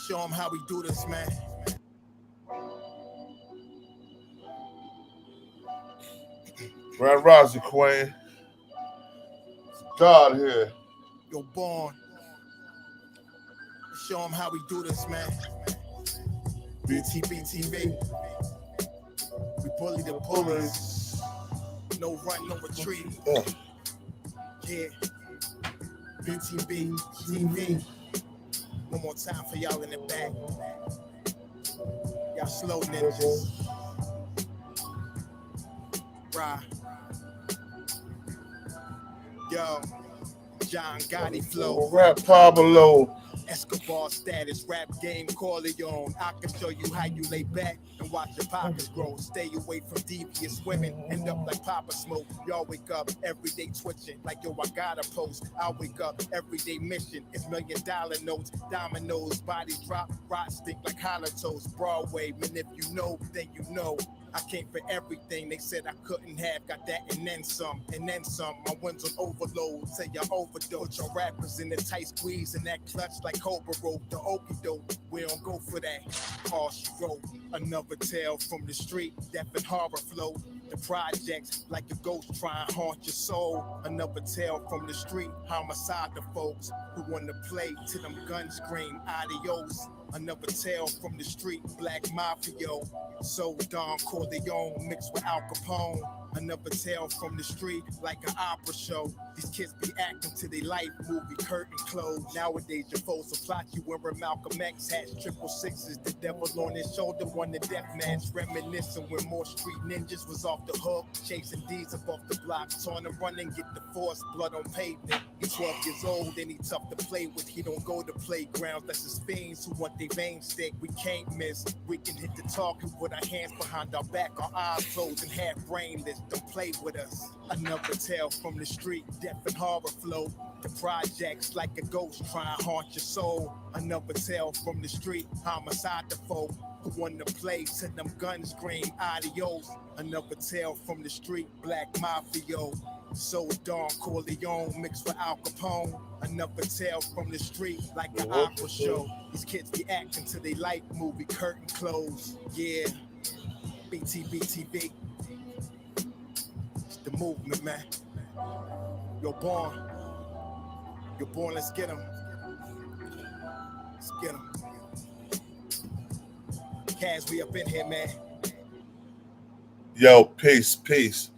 Show them how we do this, man. Grand Rising, Queen. God here. You're born. Show them how we do this, man. BTBTV. We bully the police. No run, no retreat. Yeah. BTB TV. One more time for y'all in the back. Y'all slow ninjas. Right. Yo. John Gotti flow. Rap Pablo. Escobar status, rap game, Corleone. I can show you how you lay back and watch your pockets grow. Stay away from devious women, end up like Papa Smoke. Y'all wake up every day twitching, like yo, I gotta post. I wake up every day mission, it's $1 million notes, dominoes, bodies drop, rot stink like holotos. Broadway, man, if you know, then you know. I came for everything they said I couldn't have, got that and then some, and then some. My wins on overload, say you overdose. Your rappers in the tight squeeze and that clutch like Cobra rope. The okie doke, we don't go for that. All she wrote, another tale from the street, death and horror flow. The projects like a ghost try and haunt your soul. Another tale from the street, homicide the folks who want to play till them guns scream adios. Another tale from the street, black mafia. So Don Corleone mixed with Al Capone. Another tale from the street, like an opera show. These kids be acting to their life movie curtain closed. Nowadays your foes will plot you wearing Malcolm X hats, 666. The devil on his shoulder, won the death match. Reminiscing when more street ninjas was off the hook, chasing D's up off the block, trying to run and get the force, blood on pavement. He's 12 years old and he tough to play with. He don't go to playgrounds, that's his fiends who want their veins stick. We can't miss, we can hit the target with our hands behind our back, our eyes closed and half brainless. Don't play with us. Another tale from the street, death and horror flow. The projects like a ghost try and haunt your soul. Another tale from the street, homicide the foe who want to play till them guns scream adios. Another tale from the street, black mafia. So Don Corleone mixed with Al Capone. Another tale from the street, like an opera show. These kids be acting till they like movie curtain close. Yeah, BTBTV. It's the movement, man. You're born. You're born, let's get 'em. Let's get 'em. Kaz, we up in here, man. Yo, peace. Peace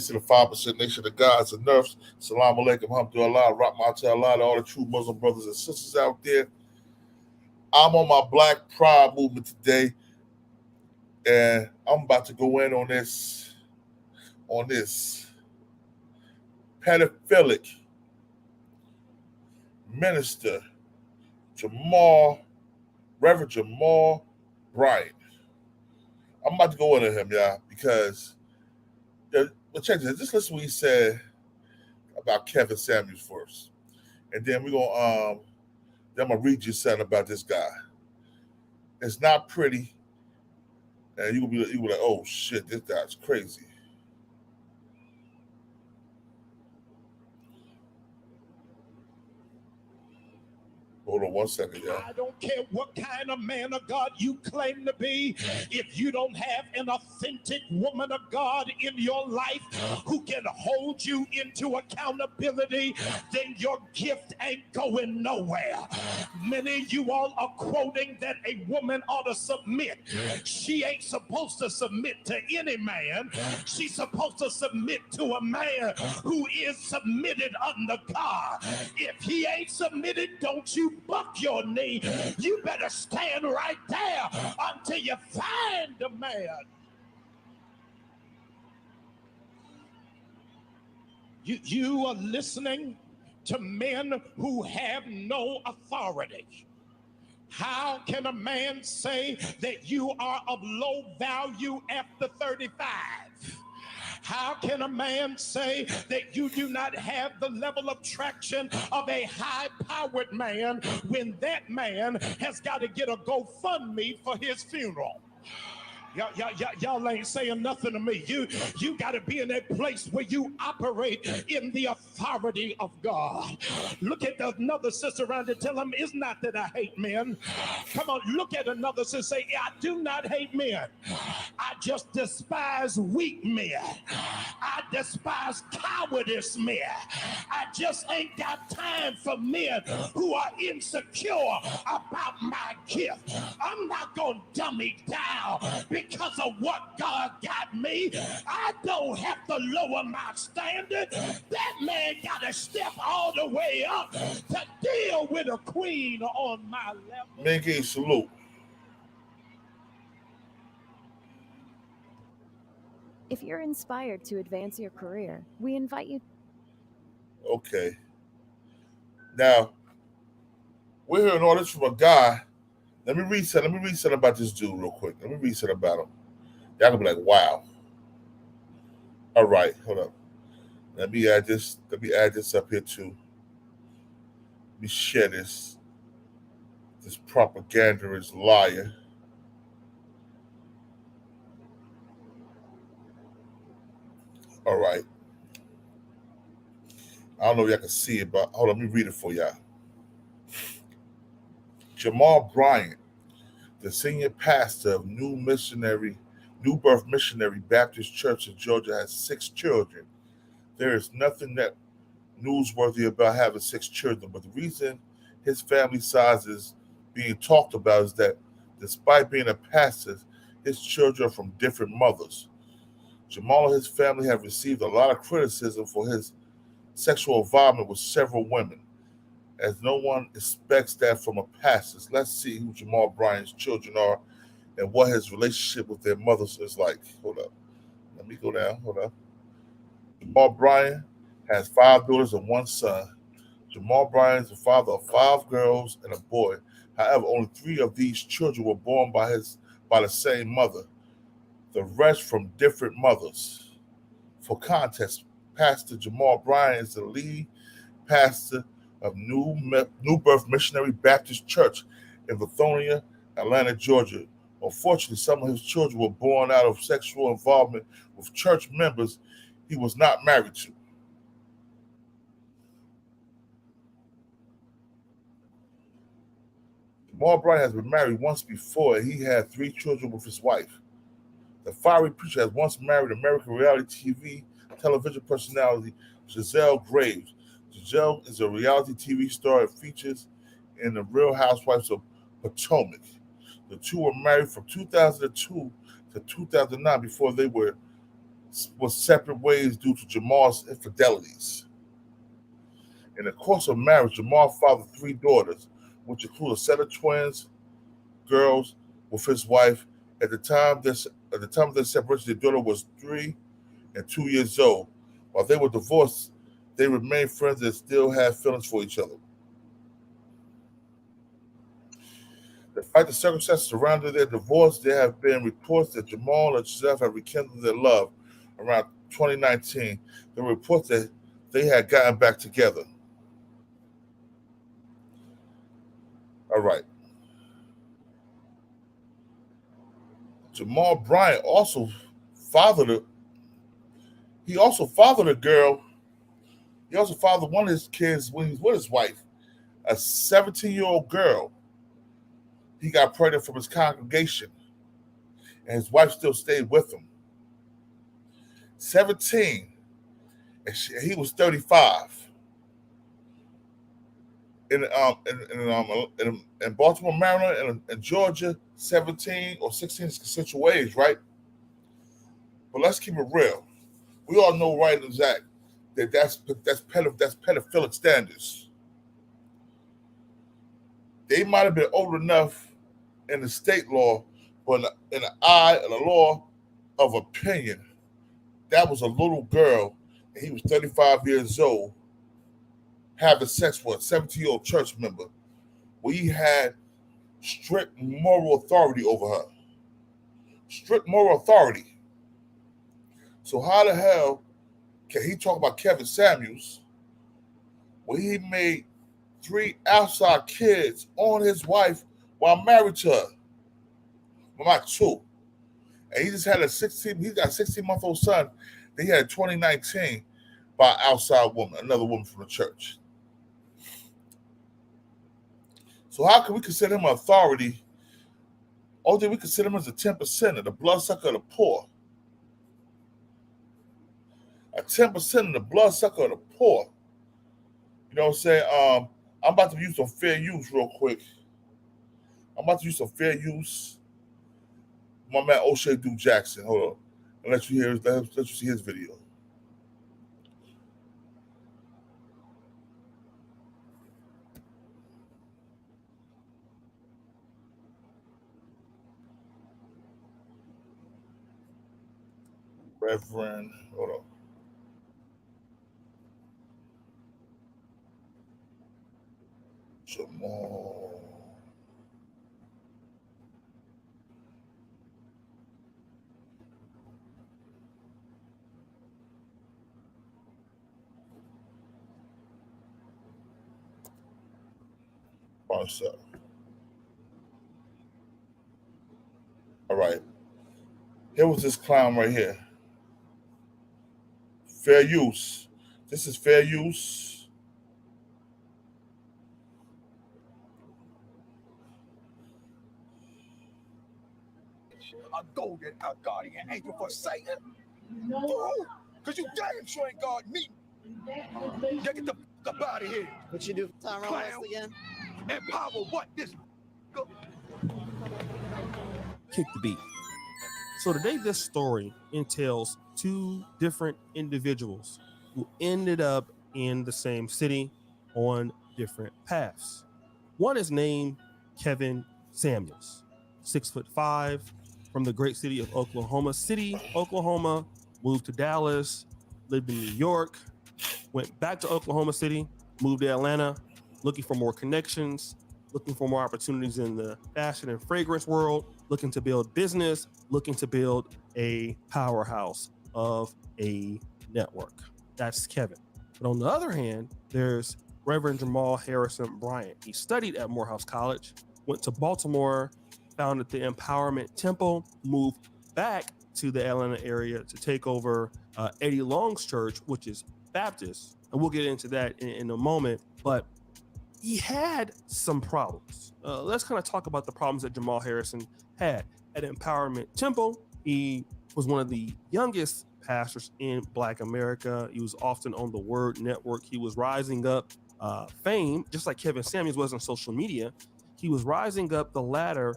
to the 5% nation of gods and nerfs. Salam alaikum, hamdulillah, rahmatullah, Allah, to all the true Muslim brothers and sisters out there. I'm on my Black Pride movement today, and I'm about to go in on this pedophilic minister, Reverend Jamal Bryant. I'm about to go into him, y'all, because but check this. Just listen to what he said about Kevin Samuels first, and then we're gonna then I'm gonna read you something about this guy. It's not pretty, and you will be like, oh shit, this guy's crazy. Hold on 1 second, y'all. I don't care what kind of man of God you claim to be. If you don't have an authentic woman of God in your life who can hold you into accountability, then your gift ain't going nowhere. Many of you all are quoting that a woman ought to submit. She ain't supposed to submit to any man. She's supposed to submit to a man who is submitted under God. If he ain't submitted, don't you buck your knee. You better stand right there until you find a man. You are listening to men who have no authority. How can a man say that you are of low value after 35? How can a man say that you do not have the level of traction of a high-powered man when that man has got to get a GoFundMe for his funeral? Y'all ain't saying nothing to me. You got to be in that place where you operate in the authority of God. Look at another sister around and tell them, it's not that I hate men. Come on, look at another sister, say, I do not hate men. I just despise weak men. I despise cowardice men. I just ain't got time for men who are insecure about my gift. I'm not going to dummy down because of what God got me. I don't have to lower my standard. That man got to step all the way up to deal with a queen on my level. Make a salute. If you're inspired to advance your career, we invite you. Okay. Now, we're hearing all this from a guy. Let me read something about this dude real quick. Let me read something about him. Y'all gonna be like, wow. All right, hold up. Let me add this up here too. Let me share this. This propagandist liar. All right. I don't know if y'all can see it, but hold on, let me read it for y'all. Jamal Bryant, the senior pastor of New Birth Missionary Baptist Church in Georgia, has 6 children. There is nothing that newsworthy about having 6 children, but the reason his family size is being talked about is that despite being a pastor, his children are from different mothers. Jamal and his family have received a lot of criticism for his sexual involvement with several women, as no one expects that from a pastor. Let's see who Jamal Bryant's children are and what his relationship with their mothers is like. Hold up. Let me go down. Hold up. Jamal Bryant has 5 daughters and 1 son. Jamal Bryant is the father of 5 girls and a boy. However, only 3 of these children were born by the same mother. The rest from different mothers. For context, Pastor Jamal Bryant is the lead pastor of New Birth Missionary Baptist Church in Lithonia, Atlanta, Georgia. Unfortunately, some of his children were born out of sexual involvement with church members he was not married to. Jamal Bryant has been married once before, and he had 3 children with his wife. The fiery preacher has once married American reality television personality Giselle Graves. Giselle is a reality TV star and features in The Real Housewives of Potomac. The two were married from 2002 to 2009 before they were separate ways due to Jamal's infidelities. In the course of marriage, Jamal fathered 3 daughters, which include a set of twins, girls, with his wife. At the time of their separation, their daughter was 3 and 2 years old. While they were divorced, they remained friends and still had feelings for each other. Despite the circumstances surrounding their divorce, there have been reports that Jamal and Giselle have rekindled their love around 2019. There were reports that they had gotten back together. All right. Jamal Bryant also fathered a girl. He also fathered one of his kids when he was with his wife, a 17-year-old girl. He got pregnant from his congregation, and his wife still stayed with him. 17, and he was 35. In Baltimore, Maryland, and Georgia, 17 or 16 is consensual age, right? But let's keep it real. We all know right and exact that's pedophilic standards. They might have been old enough in the state law, but in the eye of the law of opinion, that was a little girl, and he was 35 years old, having sex with a 17-year-old church member, where he had strict moral authority over her. Strict moral authority. So how the hell can he talk about Kevin Samuels when he made 3 outside kids on his wife while married to her? Well, not 2. And he just had he's got a 16-month-old son that he had in 2019 by an outside woman, another woman from the church. So how can we consider him an authority? Only we consider him as a 10%, the bloodsucker of the poor. A 10% of the bloodsucker of the poor. You know what I'm saying? I'm about to use some fair use real quick. I'm about to use some fair use. My man O'Shea Duke Jackson. Hold on. I'll let you see his video. Reverend, hold on. Jamal. All right. Here was this clown right here. Fair use. This is fair use. A golden guardian angel for Satan? Fool! Because you damn sure ain't guard me. Get the fuck up out of here. What you do, Tyrone West again? Empower what? This Kick the beat. So today this story entails two different individuals who ended up in the same city on different paths. One is named Kevin Samuels, 6'5", from the great city of Oklahoma City, Oklahoma, moved to Dallas, lived in New York, went back to Oklahoma City, moved to Atlanta, looking for more connections, looking for more opportunities in the fashion and fragrance world, looking to build business, looking to build a powerhouse of a network. That's Kevin. But on the other hand, there's Reverend Jamal Harrison Bryant. He studied at Morehouse College, went to Baltimore, founded the Empowerment Temple, moved back to the Atlanta area to take over Eddie Long's church, which is Baptist. And we'll get into that in a moment. But he had some problems. Let's kind of talk about the problems that Jamal Harrison had. At Empowerment Temple, he was one of the youngest pastors in Black America. He was often on the Word Network. He was rising up fame, just like Kevin Samuels was on social media. He was rising up the ladder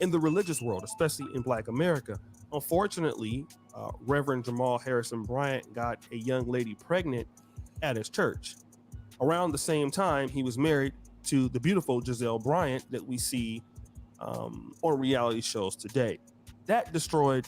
in the religious world, especially in Black America. Unfortunately, Reverend Jamal Harrison Bryant got a young lady pregnant at his church. Around the same time, he was married to the beautiful Giselle Bryant that we see on reality shows today. That destroyed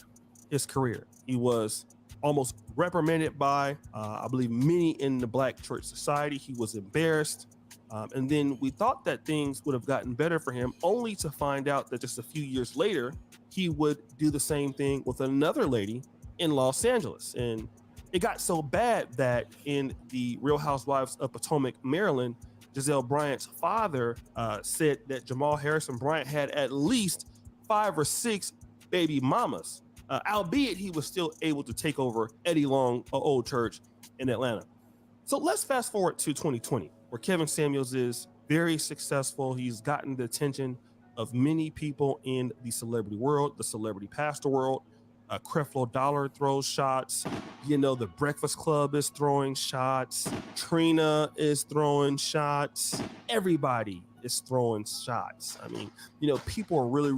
his career. He was almost reprimanded by, I believe, many in the Black church society. He was embarrassed. And then we thought that things would have gotten better for him, only to find out that just a few years later, he would do the same thing with another lady in Los Angeles. And it got so bad that in the Real Housewives of Potomac, Maryland, Giselle Bryant's father said that Jamal Harrison Bryant had at least 5 or 6 baby mamas, albeit he was still able to take over Eddie Long old church in Atlanta. So let's fast forward to 2020, where Kevin Samuels is very successful. He's gotten the attention of many people in the celebrity world, the celebrity pastor world. Creflo Dollar throws shots. You know, the Breakfast Club is throwing shots. Trina is throwing shots. Everybody is throwing shots. I mean, you know, people are really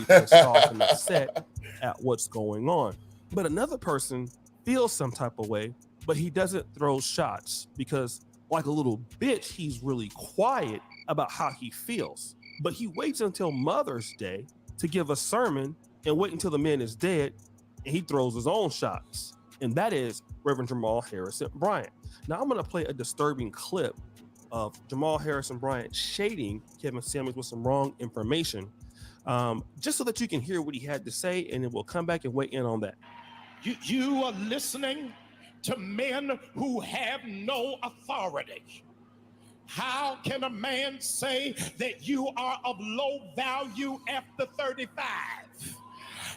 pissed off and upset at what's going on. But another person feels some type of way, but he doesn't throw shots because, like a little bitch, he's really quiet about how he feels. But he waits until Mother's Day to give a sermon and wait until the man is dead, and he throws his own shots. And that is Reverend Jamal Harrison Bryant. Now I'm gonna play a disturbing clip of Jamal Harrison Bryant shading Kevin Samuels with some wrong information, just so that you can hear what he had to say, and then we'll come back and weigh in on that. You are listening to men who have no authority. How can a man say that you are of low value after 35?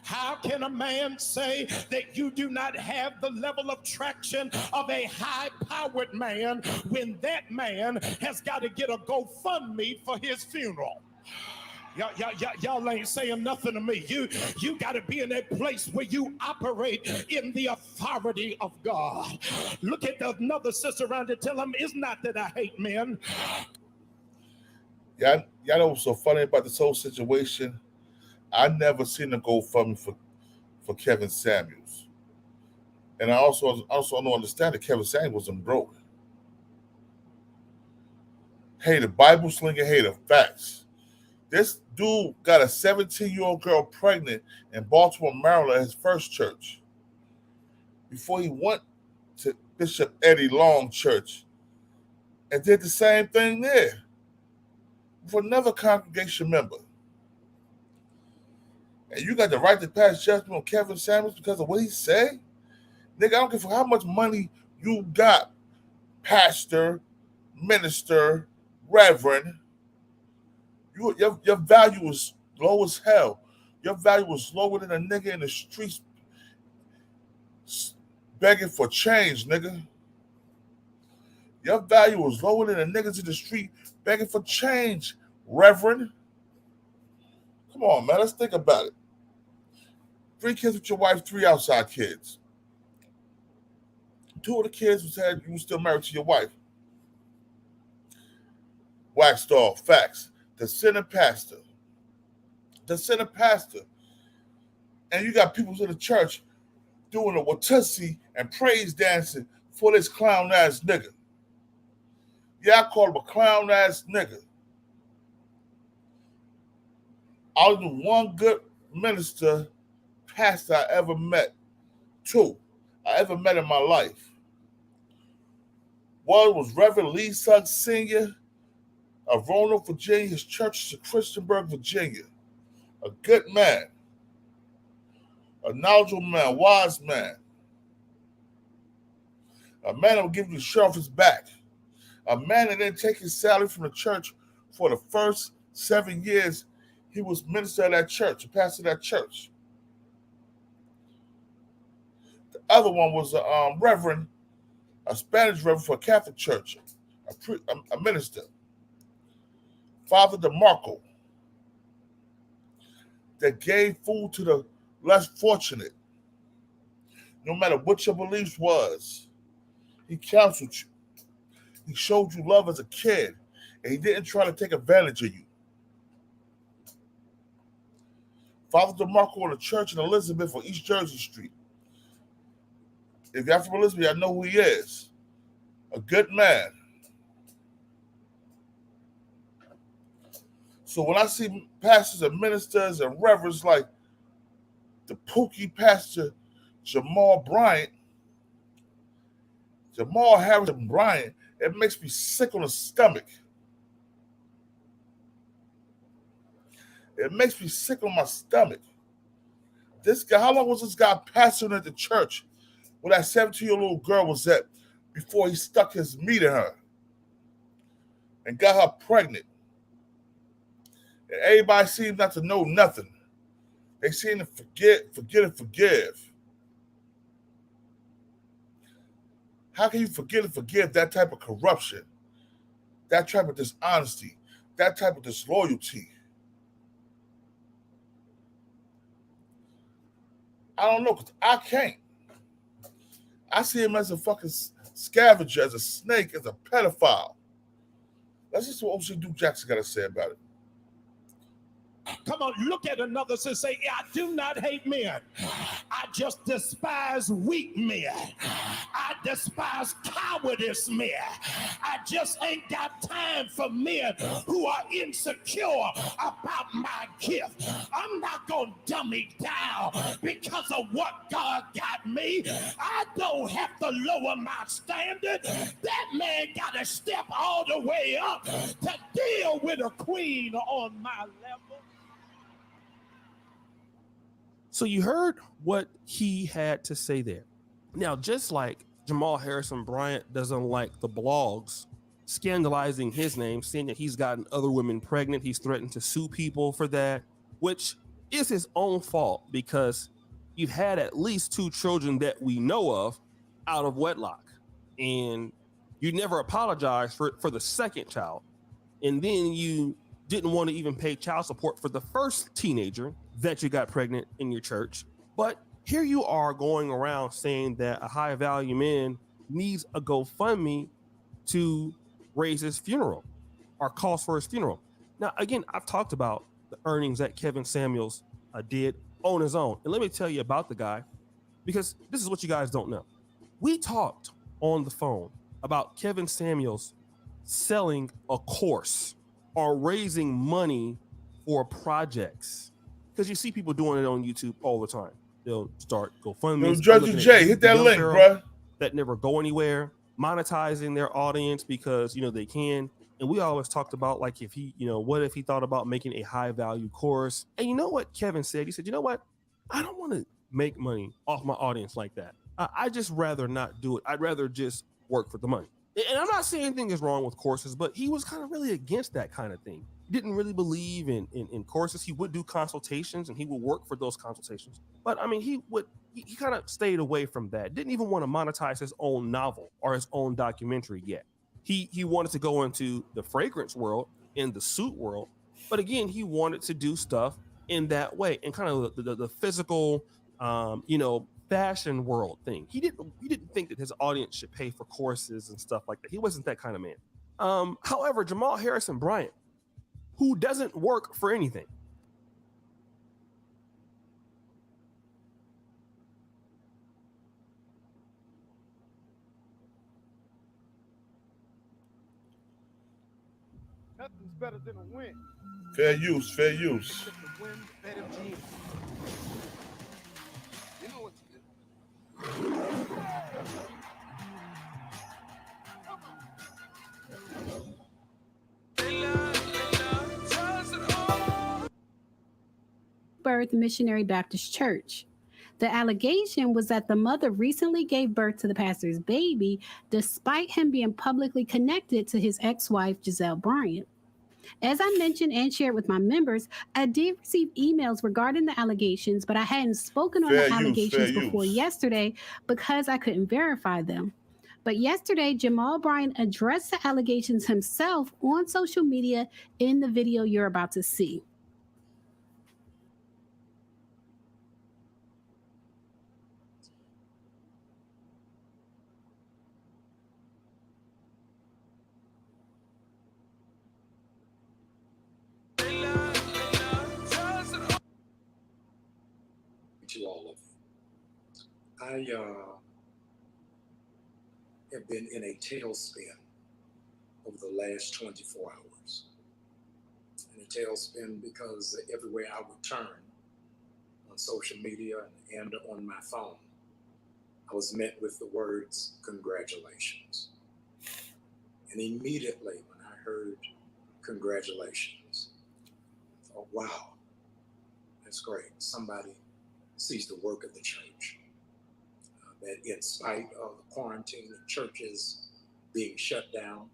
How can a man say that you do not have the level of traction of a high-powered man when that man has got to get a GoFundMe for his funeral? Y'all ain't saying nothing to me. You got to be in that place where you operate in the authority of God. Look at another sister around and tell them, it's not that I hate men. Y'all know what's so funny about this whole situation? I never seen a GoFundMe for Kevin Samuels. And I also don't understand that Kevin Samuels wasn't broke. Hey, the Bible slinging hater, facts. This dude got a 17-year-old girl pregnant in Baltimore, Maryland, at his first church. Before he went to Bishop Eddie Long Church and did the same thing there for another congregation member. And you got the right to pass judgment on Kevin Samuels because of what he said? Nigga, I don't care for how much money you got, pastor, minister, reverend. Your value is low as hell. Your value is lower than a nigga in the streets begging for change, nigga. Your value is lower than the niggas in the street begging for change, reverend. Come on, man, let's think about it. 3 kids with your wife, 3 outside kids. 2 of the kids you were still married to your wife. Wax doll, facts. The sinner pastor. And you got people in the church doing a Watusi and praise dancing for this clown ass nigga. Yeah, I call him a clown ass nigga. I was the one good minister, pastor I ever met. 2 I ever met in my life. One was Reverend Lee Suggs Sr. of Roanoke, Virginia. His church is in Christiansburg, Virginia. A good man. A knowledgeable man, wise man. A man that will give you the shirt off his back. A man that didn't take his salary from the church for the first 7 years he was minister of that church, a pastor of that church. The other one was a reverend, a Spanish reverend for a Catholic church, a minister. Father DeMarco, that gave food to the less fortunate. No matter what your beliefs was, he counseled you. He showed you love as a kid, and he didn't try to take advantage of you. Father DeMarco in a church in Elizabeth on East Jersey Street. If you're from Elizabeth, I know who he is. A good man. So when I see pastors and ministers and reverends like the Pookie pastor Jamal Harrison Bryant, it makes me sick on the stomach. It makes me sick on my stomach. This guy, how long was this guy pastoring at the church where that 17-year-old girl was at before he stuck his meat in her and got her pregnant? And everybody seems not to know nothing. They seem to forget and forgive. How can you forget and forgive that type of corruption, that type of dishonesty, that type of disloyalty? I don't know, because I can't. I see him as a fucking scavenger, as a snake, as a pedophile. Let's just see what OC Duke Jackson got to say about it. Come on, look at another and say, I do not hate men. I just despise weak men. I despise cowardice men. I just ain't got time for men who are insecure about my gift. I'm not going to dummy down because of what God got me. I don't have to lower my standard. That man got to step all the way up to deal with a queen on my level. So you heard what he had to say there. Now, just like Jamal Harrison Bryant doesn't like the blogs scandalizing his name, saying that he's gotten other women pregnant, he's threatened to sue people for that, which it's his own fault because you've had at least 2 children that we know of out of wedlock, and you never apologized for the second child, and then you didn't want to even pay child support for the first teenager that you got pregnant in your church. But here you are going around saying that a high value man needs a GoFundMe to raise his funeral or cost for his funeral. Now, again, I've talked about the earnings that Kevin Samuels did on his own. And let me tell you about the guy, because this is what you guys don't know. We talked on the phone about Kevin Samuels selling a course or raising money for projects, because you see people doing it on YouTube all the time. They'll start GoFundMes. Judge J, hit that link, bro. That never go anywhere, monetizing their audience because, you know, they can. And we always talked about, like, if he, you know, what if he thought about making a high value course? And you know what Kevin said? He said, you know what? I don't want to make money off my audience like that. I just rather not do it. I'd rather just work for the money. And I'm not saying anything is wrong with courses, but he was kind of really against that kind of thing. He didn't really believe in courses. He would do consultations and he would work for those consultations. But I mean, he kind of stayed away from that. Didn't even want to monetize his own novel or his own documentary yet. He wanted to go into the fragrance world, in the suit world. But again, he wanted to do stuff in that way, and kind of the physical, you know, fashion world thing. He didn't think that his audience should pay for courses and stuff like that. He wasn't that kind of man. However, Jamal Harrison Bryant, who doesn't work for anything, Nothing's better than a win. Fair use, fair use. You know what to do. Birth Missionary Baptist Church. The allegation was that the mother recently gave birth to the pastor's baby, despite him being publicly connected to his ex-wife, Giselle Bryant. As I mentioned and shared with my members, I did receive emails regarding the allegations, but I hadn't spoken on the allegations before yesterday because I couldn't verify them. But yesterday, Jamal Bryant addressed the allegations himself on social media in the video you're about to see. To all of you, I have been in a tailspin over the last 24 hours. In a tailspin because everywhere I would turn on social media and on my phone, I was met with the words, congratulations. And immediately when I heard congratulations, I thought, wow, that's great. Somebody sees the work of the church. That in spite of the quarantine and churches being shut down,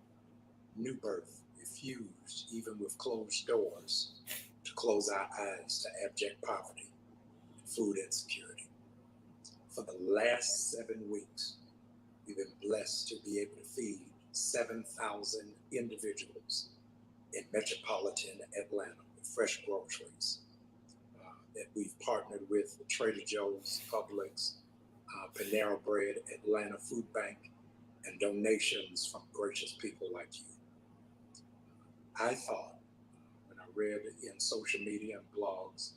New Birth refused, even with closed doors, to close our eyes to abject poverty and food insecurity. For the last 7 weeks, we've been blessed to be able to feed 7,000 individuals in metropolitan Atlanta with fresh groceries that we've partnered with Trader Joe's, Publix, Panera Bread, Atlanta Food Bank, and donations from gracious people like you. I thought, when I read in social media and blogs,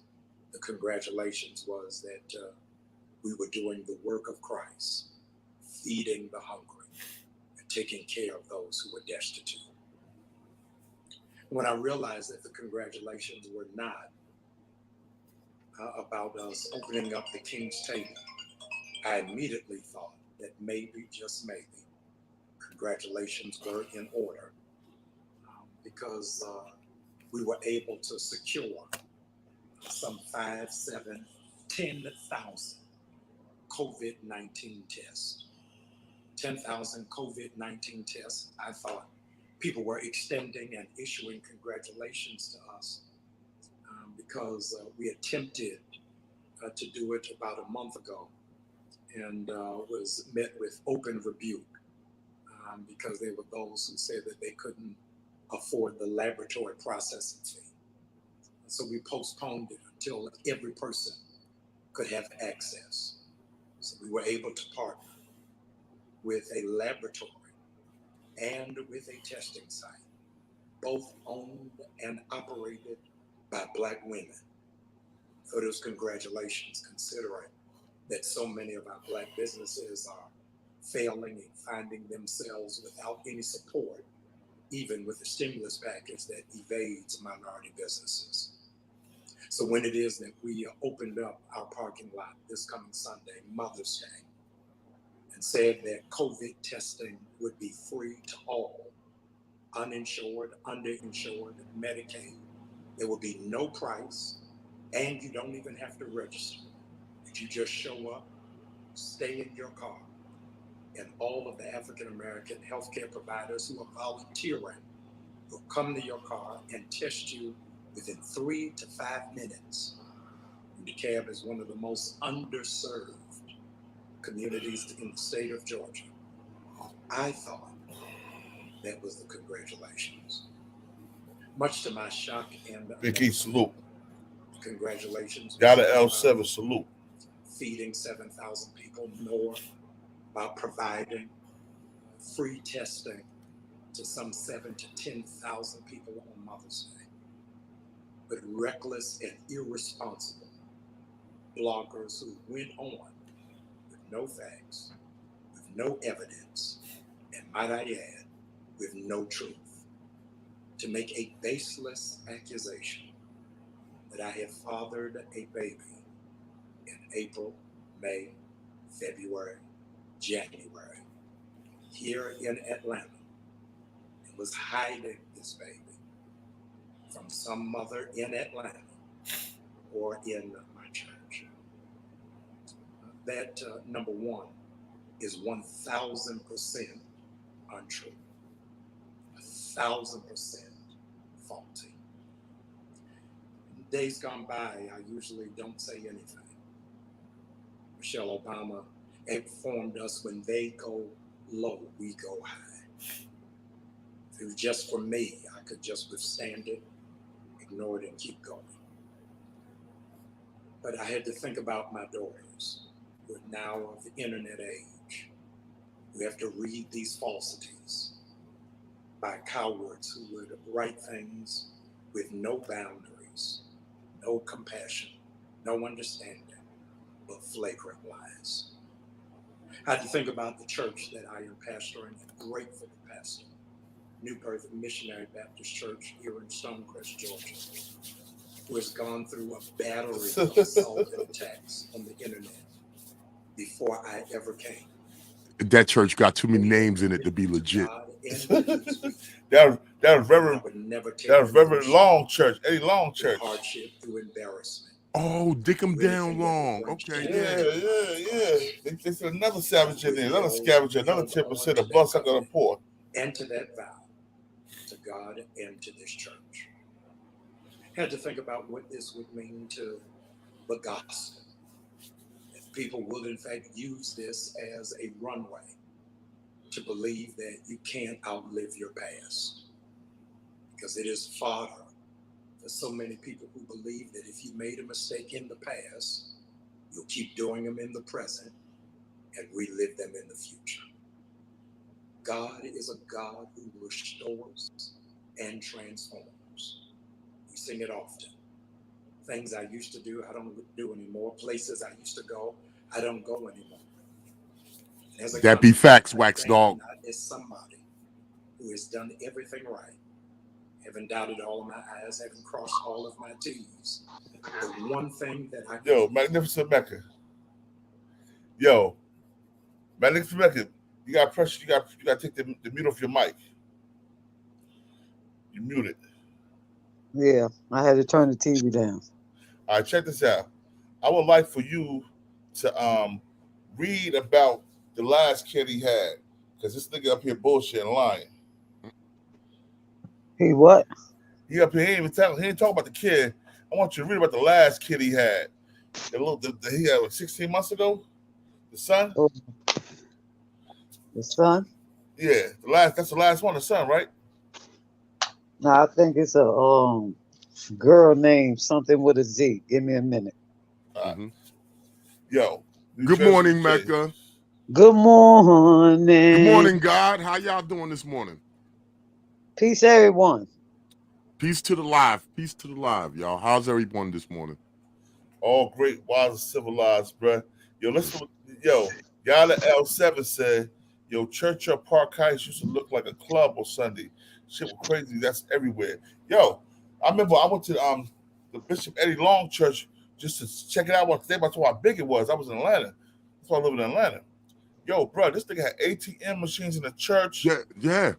the congratulations was that we were doing the work of Christ, feeding the hungry and taking care of those who were destitute. When I realized that the congratulations were not about us opening up the King's table, I immediately thought that maybe, just maybe, congratulations were in order because we were able to secure some 5, 7, 10,000 COVID-19 tests. 10,000 COVID-19 tests. I thought people were extending and issuing congratulations to us because we attempted to do it about a month ago and was met with open rebuke because there were those who said that they couldn't afford the laboratory processing fee. So we postponed it until every person could have access. So we were able to partner with a laboratory and with a testing site, both owned and operated by Black women. So those congratulations, considering that so many of our Black businesses are failing and finding themselves without any support, even with the stimulus package that evades minority businesses. So when it is that we opened up our parking lot this coming Sunday, Mother's Day, and said that COVID testing would be free to all, uninsured, underinsured, Medicaid, there will be no price, and you don't even have to register. If you just show up, stay in your car, and all of the African-American healthcare providers who are volunteering will come to your car and test you within 3 to 5 minutes. DeKalb is one of the most underserved communities in the state of Georgia. I thought that was the congratulations. Much to my shock and Vicky, salute. Congratulations. Got an L7 salute. Feeding 7,000 people more, about providing free testing to some 7,000 to 10,000 people on Mother's Day. But reckless and irresponsible bloggers who went on with no facts, with no evidence, and might I add, with no truth, to make a baseless accusation that I had fathered a baby in April, May, February, January, here in Atlanta, and was hiding this baby from some mother in Atlanta or in my church. That, number one, is 1,000% untrue, 1,000% faulty. In days gone by, I usually don't say anything. Michelle Obama informed us, when they go low, we go high. If it was just for me, I could just withstand it, ignore it, and keep going. But I had to think about my daughters, who are now of the internet age, who have to read these falsities by cowards who would write things with no boundaries, no compassion, no understanding, but flagrant lies. I had to think about the church that I am pastoring and grateful to pastor, New Birth Missionary Baptist Church here in Stonecrest, Georgia, who has gone through a battery of assault and attacks on the internet before I ever came. That church got too many names in it to be legit. that was Reverend Long Church, Eddie Long Church. Hardship through embarrassment. Oh, dick 'em down Long. Okay, yeah. There's another savage in there, another scavenger, another 10% of bus I gotta pour. And to that vow, to God and to this church. Had to think about what this would mean to the gospel. If people will in fact use this as a runway to believe that you can't outlive your past. Because it is fodder for so many people who believe that if you made a mistake in the past, you'll keep doing them in the present and relive them in the future. God is a God who restores and transforms. We sing it often. Things I used to do, I don't do anymore. Places I used to go, I don't go anymore. That be facts, Wax Dog. As somebody who has done everything right, haven't dotted all of my I's, haven't crossed all of my T's. The one thing that I Magnificent Mecca. Magnificent Mecca. You got pressure. You got to take the mute off your mic. You mute it. Yeah, I had to turn the TV down. All right, check this out. I would like for you to read about the last kid he had, because this nigga up here bullshitting, lying. He what? He up here, he ain't talking about the kid. I want you to read about the last kid he had. He had 16 months ago. The son. Oh, the son. Yeah, that's the last one. The son, right? No, I think it's a girl named something with a Z. Give me a minute. Yo. Good morning, Mecca. Good morning. Good morning, God. How y'all doing this morning? Peace, everyone. Peace to the live. Peace to the live, y'all. How's everyone this morning? All great, wise, and civilized, bruh. Yo, listen. Yo, Yala L7 said, yo, Church or Park Heights used to look like a club on Sunday. Shit was crazy. That's everywhere. Yo, I remember I went to the Bishop Eddie Long Church just to check it out one day. That's how big it was. I was in Atlanta. That's why I live in Atlanta. Yo, bro, this thing had ATM machines in the church. Yeah.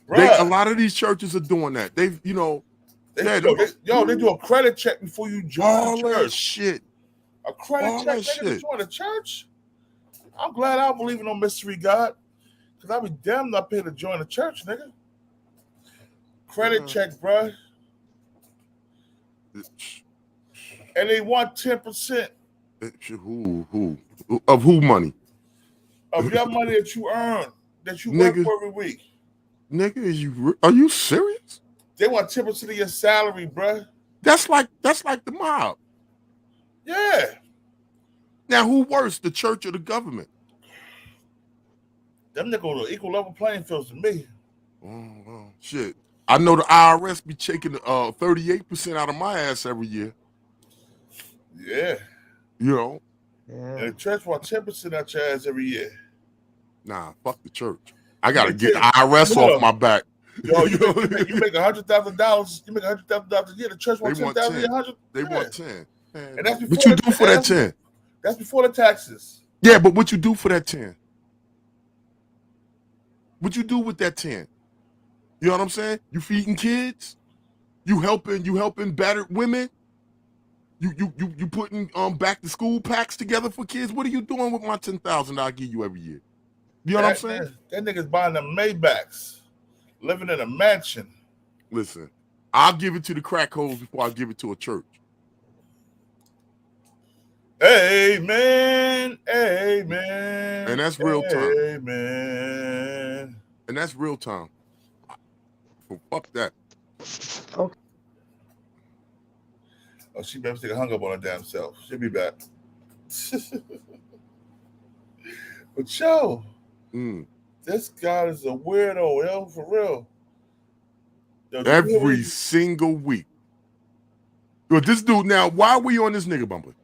Bruh. A lot of these churches are doing that. They've, you know, they do a credit check before you join all the church. That shit. A credit check to join the church? I'm glad I don't believe in no mystery God. Because I'll be damned up here to join the church, nigga. Credit check, bruh. And they want 10%. Who? Of who money? Of your money that you earn, that you work for every week. Nigga, are you serious? They want 10% of your salary, bruh. That's like the mob. Yeah. Now, who worse, the church or the government? Them niggas on equal level playing fields to me. Oh, shit. I know the IRS be taking 38% out of my ass every year. Yeah. You know? Yeah. And the church want 10% out your ass every year. Nah, fuck the church. I gotta get IRS off my back. Yo, you make $100,000. You make $100,000 a year. The church wants 10,000. They want 10. And that's before what you do for that 10? That's before the taxes. Yeah, but what you do for that 10? What you do with that 10? You know what I'm saying? You feeding kids? You helping battered women? You putting back to school packs together for kids? What are you doing with my $10,000 I give you every year? You know what I'm saying? That nigga's buying them Maybachs, living in a mansion. Listen, I'll give it to the crack holes before I give it to a church. Amen. Amen. And that's real time. Amen. And that's real time. Well, fuck that. Okay. Oh, she better take a hung up on her damn self. She'll be back. But yo, this guy is a weirdo, yo, for real. Yo, every single week. Yo, this dude now, why are we on this nigga bumper?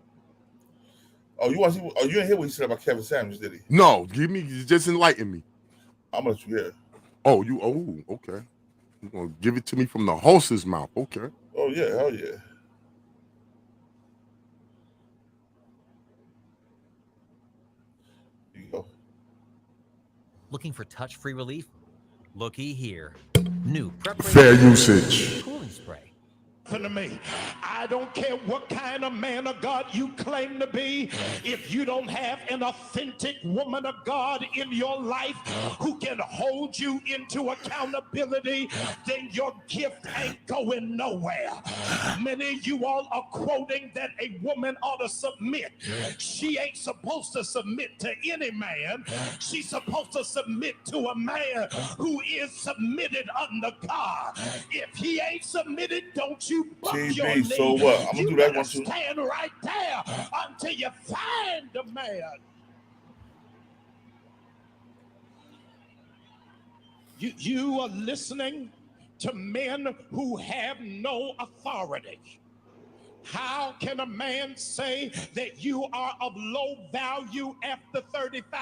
Oh, you want to see? Oh, you didn't hear what he said about Kevin Samuels, did he? No, just enlighten me. I'm gonna let you hear. Oh, okay. You're gonna give it to me from the horse's mouth. Okay. Oh yeah, hell yeah. Here you go. Looking for touch-free relief? Looky here. New fair usage cooling spray. To me, I don't care what kind of man of God you claim to be. If you don't have an authentic woman of God in your life who can hold you into accountability, then your gift ain't going nowhere. Many of you all are quoting that a woman ought to submit. She ain't supposed to submit to any man. She's supposed to submit to a man who is submitted under God. If he ain't submitted, don't you bump your knee. So what? I'm gonna do that one too. Stand right there until you find the man. You are listening to men who have no authority. How can a man say that you are of low value after 35?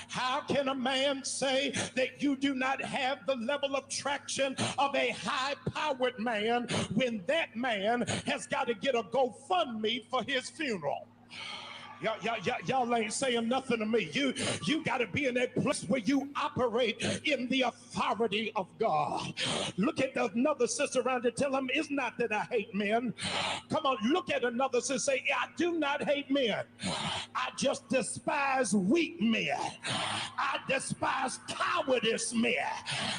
How can a man say that you do not have the level of traction of a high-powered man when that man has got to get a GoFundMe for his funeral? Y'all ain't saying nothing to me. You got to be in that place where you operate in the authority of God. Look at another sister around and tell them, it's not that I hate men. Come on, look at another sister and say, I do not hate men. I just despise weak men. I despise cowardice men.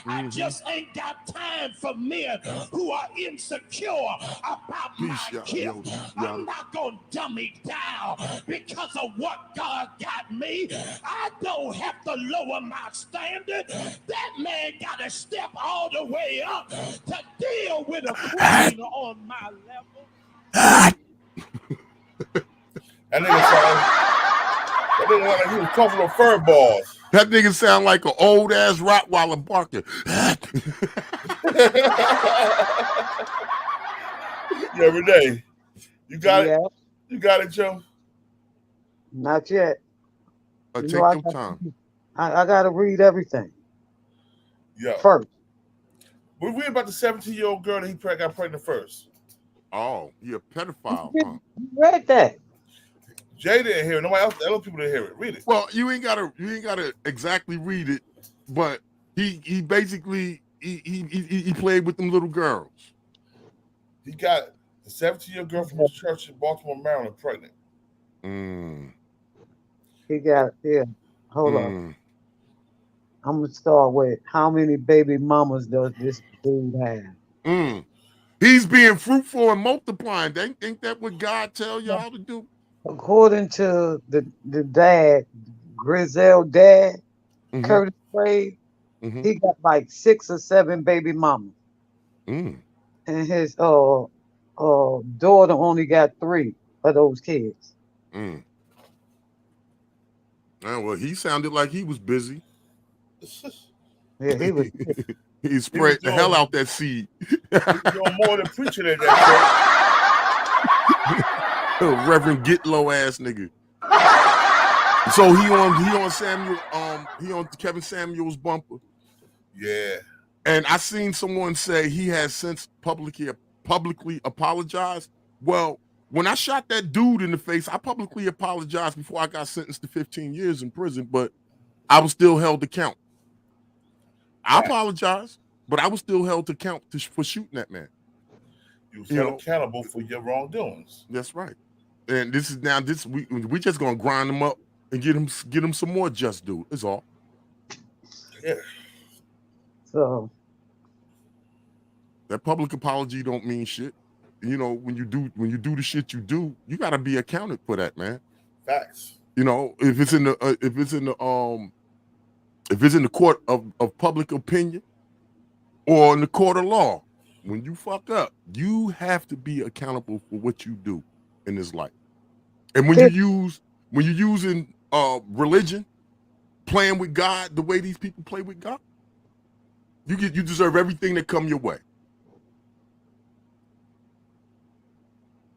I just ain't got time for men who are insecure about my gift. I'm not going to dummy down because of what God got me. I don't have to lower my standard. That man got to step all the way up to deal with a queen on my level. That nigga sound like he was talking to fur balls. That nigga sound like an old ass Rottweiler barking. Yeah, Renee, you got Yeah. it. You got it, Joe. Not yet. Take your time. I got to read everything. Yeah. First. We're reading about the 17-year-old girl that he got pregnant first. Oh, you're a pedophile. You read that. Jay didn't hear it. Nobody else. Other people didn't hear it. Read it. Well, you ain't gotta exactly read it, but he basically he played with them little girls. He got the 17-year-old girl from his church in Baltimore, Maryland, pregnant. He got Hold on. I'm gonna start with how many baby mamas does this dude have? He's being fruitful and multiplying. Ain't that what God tell y'all to do? According to the dad, Grizel dad, Curtis Wade, he got like 6 or 7 baby mamas. And his daughter only got 3 of those kids. Well, he sounded like he was busy. Yeah, he was. He spread the hell out that seed. He was doing more than preaching at that church. Reverend Gitlow ass nigga. So he on Samuel he on Kevin Samuel's bumper. Yeah. And I seen someone say he has since publicly apologized. Well, when I shot that dude in the face, I publicly apologized before I got sentenced to 15 years in prison, but I was still held to account. I apologize, but I was still held to account for shooting that man. You was held accountable for your wrongdoings. That's right. And this is now we just gonna grind him up and get him some more just due. Is all. Yeah. So that public apology don't mean shit. You know, when you do the shit you do, you gotta be accounted for that, man. Facts. You know, if it's in the court of public opinion or in the court of law, when you fuck up, you have to be accountable for what you do in this life. And when you're using religion, playing with God the way these people play with God, you deserve everything that come your way.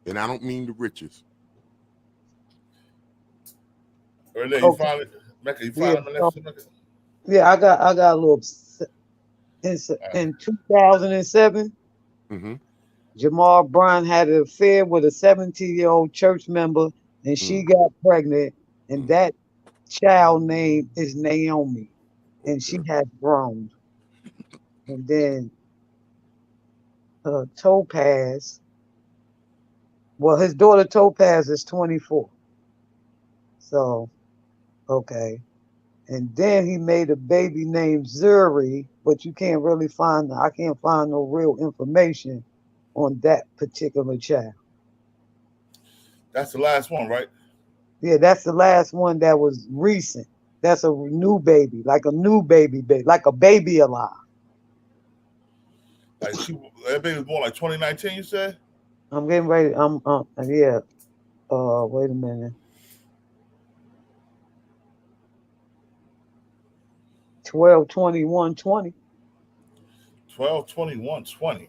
And I don't mean the riches. Renee, you find it? Mecca, you find it? Yeah, I got a little. In 2007, Jamal Bryant had an affair with a 17-year-old church member, and she got pregnant, and that child name is Naomi, and she has grown. And then Topaz, well, his daughter Topaz is 24. So, okay. And then he made a baby named Zuri, but you can't really I can't find no real information on that particular child. That's the last one, right? Yeah, that's the last one that was recent. That's a new baby, like a new baby, like a baby alive. Like that baby was born like 2019, you said? I'm getting ready. Yeah. Wait a minute. 12/21/20. 12/21/20.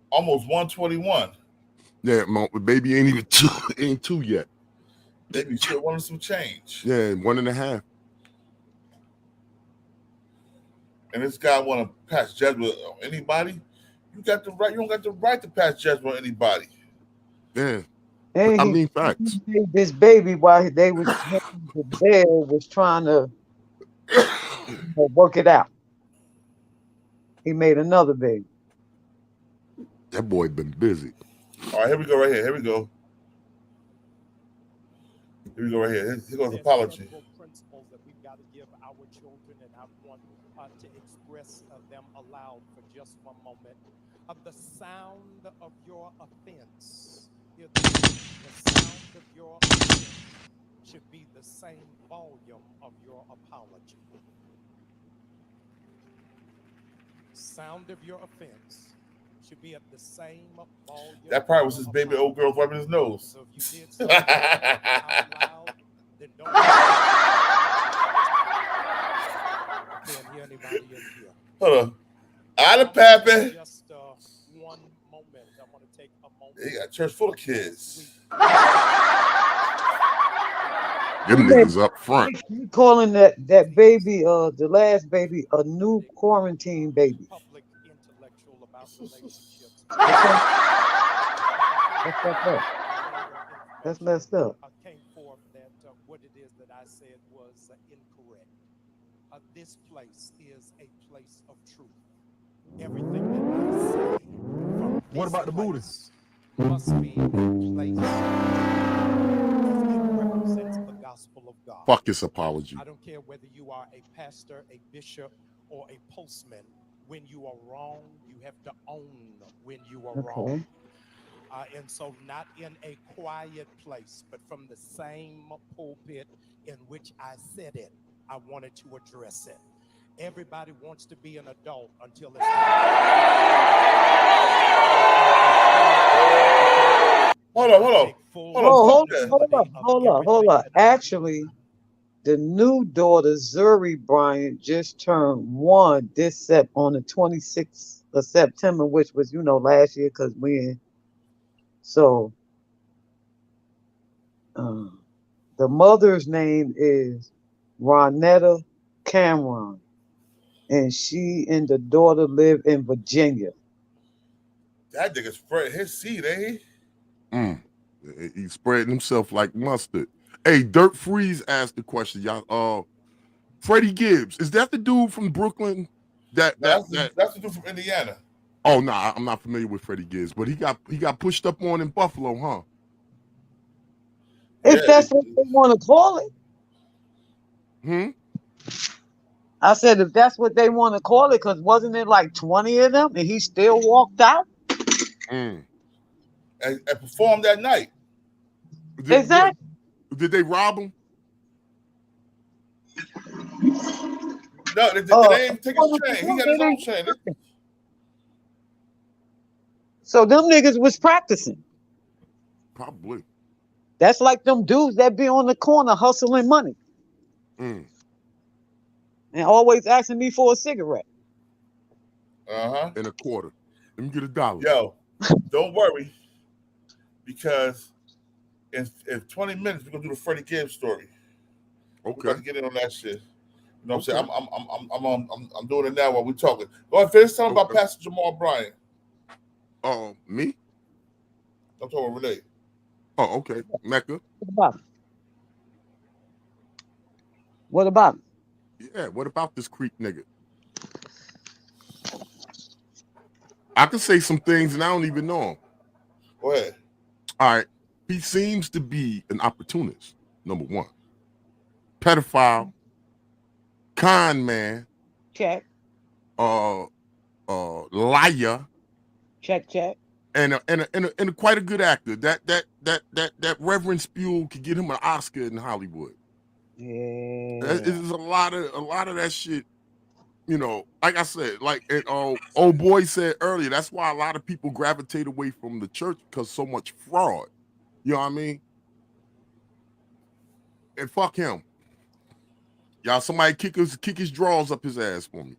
Almost 121. Yeah, baby ain't even ain't 2 yet. Baby still wanted some change. Yeah, 1.5. And this guy want to pass judgment on anybody. You got the right. You don't got the right to pass judgment on anybody. Yeah. And I he mean, facts. made this baby while they was the dad was trying to work it out. He made another baby. That boy been busy. All right, here we go. Right here. Here we go. Here we go. Right here. Here goes apology. Principles that we've got to give our children, and I want to express them aloud for just one moment. The sound of your offense, the sound of your offense should be the same volume of your apology. Sound of your offense should be at the same volume. That probably was his baby old girl wiping his nose. So if you did something out loud, then don't can't hear anybody in here. Hold on. Out of Pappy. Just one moment. I want to take a moment. They got a church full of kids. Them niggas up front. He calling that baby, the last baby, a new quarantine baby. Public intellectual about relationships. That's messed up. Came forth that what it is that I said was incorrect. This place is a place of truth. Everything that I say from What about the Buddhists? must be a place as it represents the gospel of God. Fuck his apology. I don't care whether you are a pastor, a bishop, or a postman. When you are wrong, you have to own when you are wrong. And so not in a quiet place, but from the same pulpit in which I said it, I wanted to address it. Everybody wants to be an adult until it's Hold on. Actually, the new daughter, Zuri Bryant, just turned 1 on the 26th of September, which was, last year, because so the mother's name is Ronetta Cameron, and she and the daughter live in Virginia. That nigga spread his seed, ain't he? He's spreading himself like mustard. Hey, Dirt Freeze asked the question, y'all. Freddie Gibbs, is that the dude from Brooklyn? That's the dude from Indiana. Oh no, I'm not familiar with Freddie Gibbs, but he got pushed up on in Buffalo, huh? If that's what they want to call it. I said if that's what they want to call it, because wasn't it like 20 of them and he still walked out? And performed that night. Exactly. Did they rob him? No, they didn't take his chain. He got his own chain. So them niggas was practicing. Probably. That's like them dudes that be on the corner hustling money. And always asking me for a cigarette. And a quarter. Let me get $1. Yo, don't worry. Because in 20 minutes, we're going to do the Freddie Gibbs story. Okay. We're about to get in on that shit. You know what I'm saying? I'm doing it now while we're talking. Go ahead, finish telling about Pastor Jamal Bryant. Me? I'm talking about Renee. Oh, okay. Mecca. What about him? Yeah, what about this creep nigga? I can say some things and I don't even know him. Go ahead. All right. He seems to be an opportunist, number one. Pedophile, con man. Check. Liar. Check. And quite a good actor. That Reverend Spule could get him an Oscar in Hollywood. Yeah. There's a lot of that shit. Like I said, old boy said earlier, that's why a lot of people gravitate away from the church because so much fraud. You know what I mean? And fuck him. Y'all, somebody kick his drawers up his ass for me.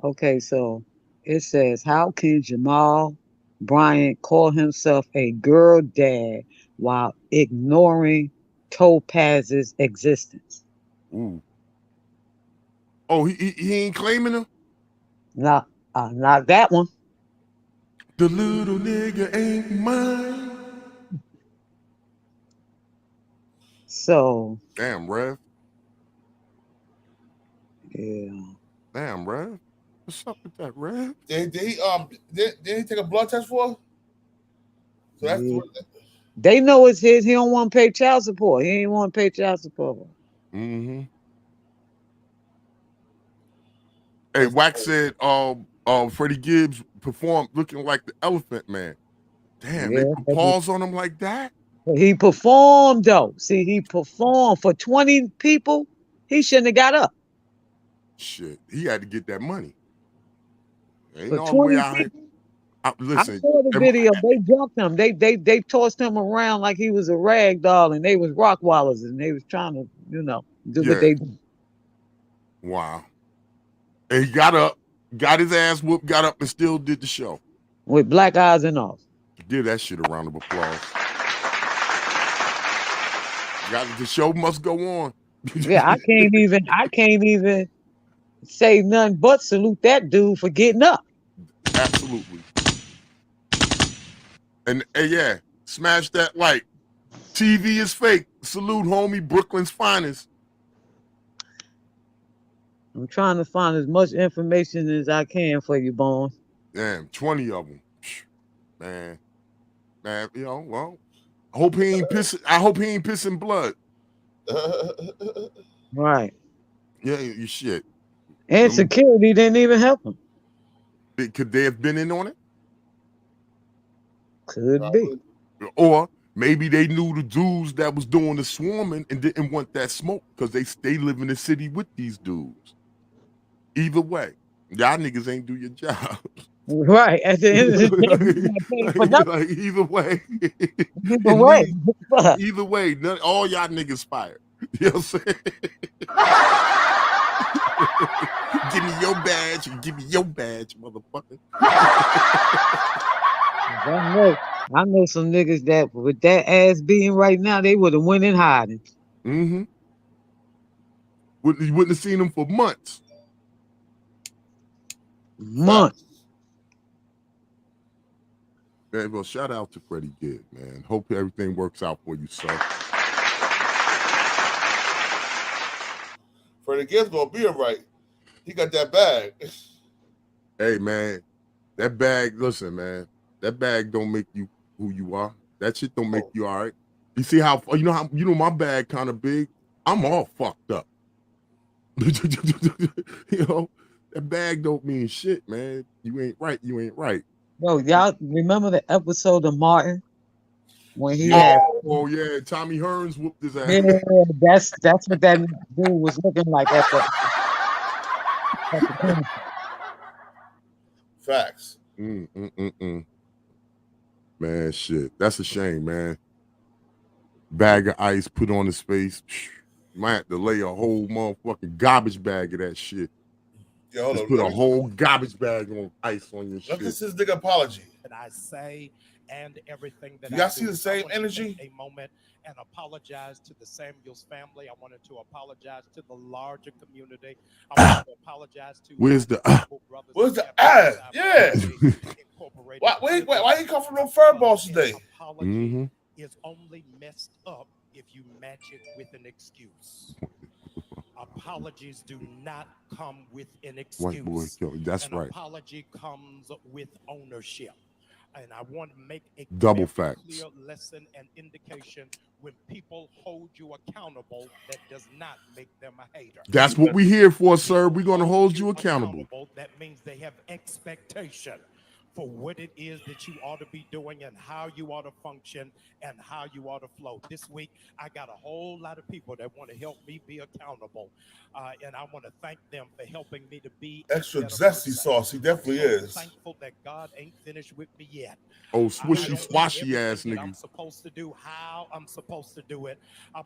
Okay, so it says, how can Jamal Bryant call himself a girl dad while ignoring Topaz's existence? Ooh. Oh, he ain't claiming her? Not that one. The little nigga ain't mine. So. Damn, Rev. Yeah. Damn, Rev. What's up with that, Rev? Did he take a blood test for her? So that's Yeah. They know it's his. He don't want to pay child support. He ain't want to pay child support. Mm-hmm. Hey, Wax said Freddie Gibbs performed looking like the Elephant Man. Damn, Yeah, they put paws on him like that? He performed though. See, he performed for 20 people. He shouldn't have got up. Shit, he had to get that money. Ain't For no other way 20 out here. people. Listen, I saw the video. They jumped him. They tossed him around like he was a rag doll, and they was rock wallers, and they was trying to, do what they do. Wow. And he got up, got his ass whooped, got up, and still did the show. With black eyes and all. Give that shit a round of applause. The show must go on. Yeah, I can't even say nothing but salute that dude for getting up. Absolutely. And yeah, smash that like. TV is fake. Salute, homie, Brooklyn's finest. I'm trying to find as much information as I can for you, Bones. Damn, 20 of them. Man, well, I hope he ain't pissing blood. Right. Yeah, you shit. And security didn't even help him. Could they have been in on it? Could be. Or maybe they knew the dudes that was doing the swarming and didn't want that smoke because they live in the city with these dudes. Either way, y'all niggas ain't do your job. Right. At the end of the day, either way. Either way, all y'all niggas fired. You know what I'm saying? Give me your badge and give me your badge, motherfucker. I know some niggas that with that ass being right now, they would have went in hiding. Mm-hmm. You wouldn't have seen them for months. Months. Man, well, shout out to Freddie Gibbs, man. Hope everything works out for you, sir. Freddie Gibbs gonna be all right. He got that bag. Hey, man, that bag. Listen, man, that bag don't make you who you are. That shit don't make you all right. You see how my bag kind of big. I'm all fucked up. That bag don't mean shit, man. You ain't right. You ain't right. Yo, y'all remember the episode of Martin when he had? Oh yeah, Tommy Hearns whooped his ass. Yeah, that's what that dude was looking like at the Facts. Man, shit. That's a shame, man. Bag of ice put on his face. Might have to lay a whole motherfucking garbage bag of that shit. Yo, just put a whole garbage bag on ice on your shit. Look at his nigga apology. That I say and everything that y'all see the same energy? A moment and apologize to the Samuels family. I wanted to apologize to the larger community. I wanted to apologize to Where's the Yeah. Why you come from no fur balls today? Apology is only messed up if you match it with an excuse. Apologies do not come with an excuse. White boy, that's right. Apology comes with ownership. And I want to make a double facts. Clear lesson and indication when people hold you accountable, that does not make them a hater. That's what we're here for, sir. We're going to hold you accountable. That means they have expectation for what it is that you ought to be doing and how you ought to function and how you ought to flow. This week, I got a whole lot of people that want to help me be accountable. And I want to thank them for helping me to be extra zesty sauce. He definitely is. Thankful that God ain't finished with me yet. Oh, swishy, swashy ass nigga. I'm supposed to do how I'm supposed to do it.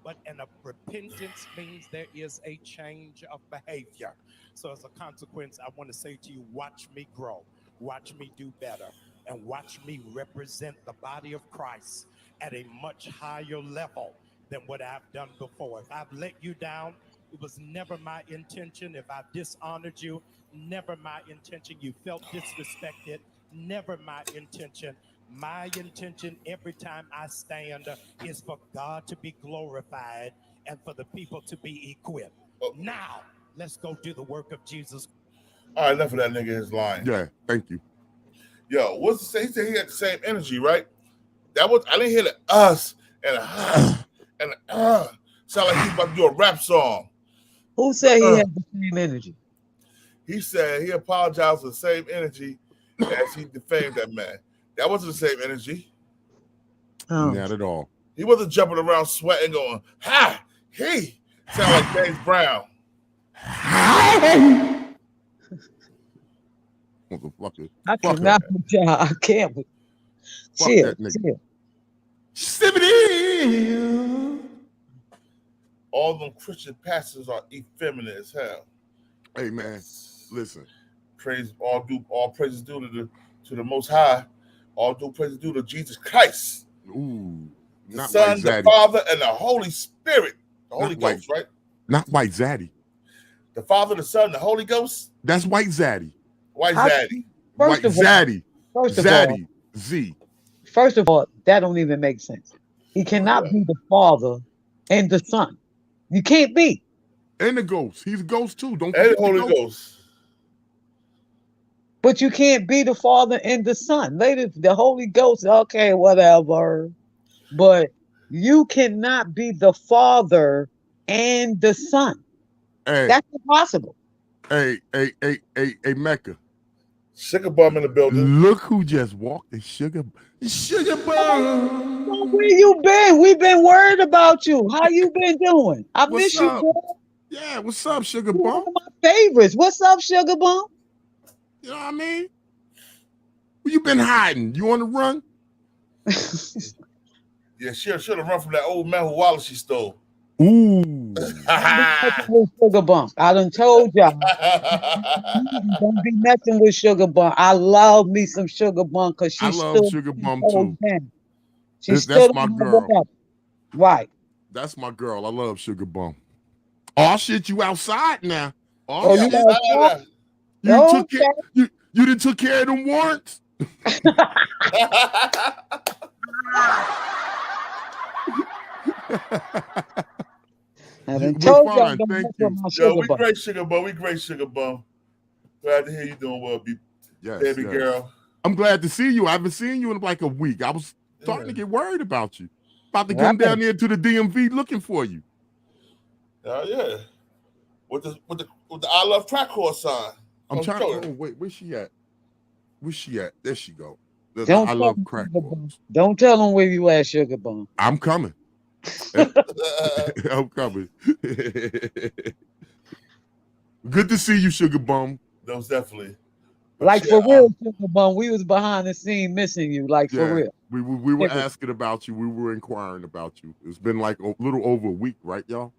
But repentance means there is a change of behavior. So as a consequence, I want to say to you, watch me grow. Watch me do better, and watch me represent the body of Christ at a much higher level than what I've done before. If I've let you down, it was never my intention. If I've dishonored you, never my intention. You felt disrespected, never my intention. My intention every time I stand is for God to be glorified and for the people to be equipped. Now, let's go do the work of Jesus. All right, enough of that nigga is lying. Yeah, thank you. Yo, what's the same? He said he had the same energy, right? That was I didn't hear the us and sound like he's about to do a rap song. Who said he had the same energy? He said he apologized for the same energy as he defamed that man. That wasn't the same energy. Oh. Not at all. He wasn't jumping around sweating going, ha, he. Sound like James Brown. Motherfucker. I cannot with y'all. I can't with chill. All them Christian pastors are effeminate as hell. Hey man, listen. Praise all praises due to the Most High. All due praises due to Jesus Christ. Ooh, the Son, the Father, and the Holy Spirit. The Holy Ghost, right? Not White Zaddy. The Father, the Son, the Holy Ghost. That's White Zaddy. White Zaddy. White Zaddy. Zaddy. Z. First of all, that don't even make sense. He cannot be the Father and the Son. You can't be. And the Ghost. He's a ghost too. Don't forget the Holy Ghost. But you can't be the Father and the Son. Later, the Holy Ghost, okay, whatever. But you cannot be the Father and the Son. Hey, that's impossible. Hey, Mecca. Sugar Bum in the building. Look who just walked in. Sugar Bum. Where you been? We've been worried about you. How you been doing? I miss you, bro. Yeah, what's up, Sugar You're Bum? one of my favorites. What's up, Sugar Bum? You know what I mean? Where you been hiding? You on the run? Yeah, she should have run from that old man who wallet she stole. Ooh. Sugar Bump. I done told y'all. Don't be messing with Sugar Bump. I love me some Sugar Bump because she love Sugar Bump too. That's my girl. Right. That's my girl. I love Sugar Bump. Oh shit, you outside now. Oh, you outside? You done took care of them warrants? We're fine, thank you. Yo, we great, Sugar Bum. We great, Sugar Bum. Glad to hear you doing well, baby girl. I'm glad to see you. I haven't seen you in like a week. I was starting to get worried about you. About to come down there to the DMV looking for you. Oh yeah, with the I Love Track Horse sign. I'm trying. Oh wait, where's she at? Where's she at? There she go. I love crack horse. Don't tell them where you at, Sugar Bum. I'm coming. I'm coming. Good to see you, Sugar Bum. Most definitely. Like for real, Sugar Bum. We was behind the scene missing you. Like for real. We were asking about you. We were inquiring about you. It's been like a little over a week, right, y'all?